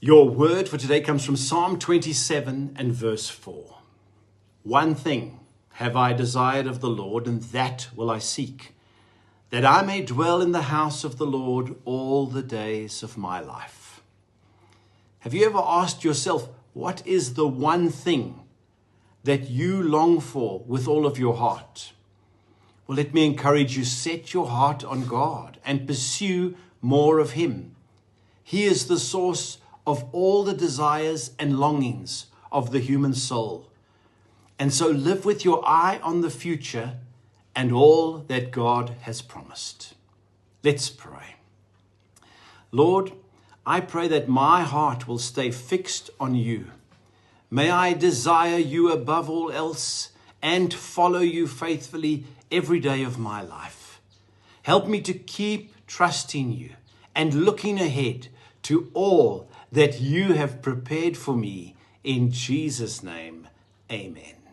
Your word for today comes from Psalm 27 and verse 4. One thing have I desired of the Lord, and that will I seek, that I may dwell in the house of the Lord all the days of my life. Have you ever asked yourself, what is the one thing that you long for with all of your heart? Well, let me encourage you, set your heart on God and pursue more of Him. He is the source of all the desires and longings of the human soul. And so live with your eye on the future and all that God has promised. Let's pray. Lord, I pray that my heart will stay fixed on you. May I desire you above all else and follow you faithfully every day of my life. Help me to keep trusting you and looking ahead to all that you have prepared for me. In Jesus' name, amen.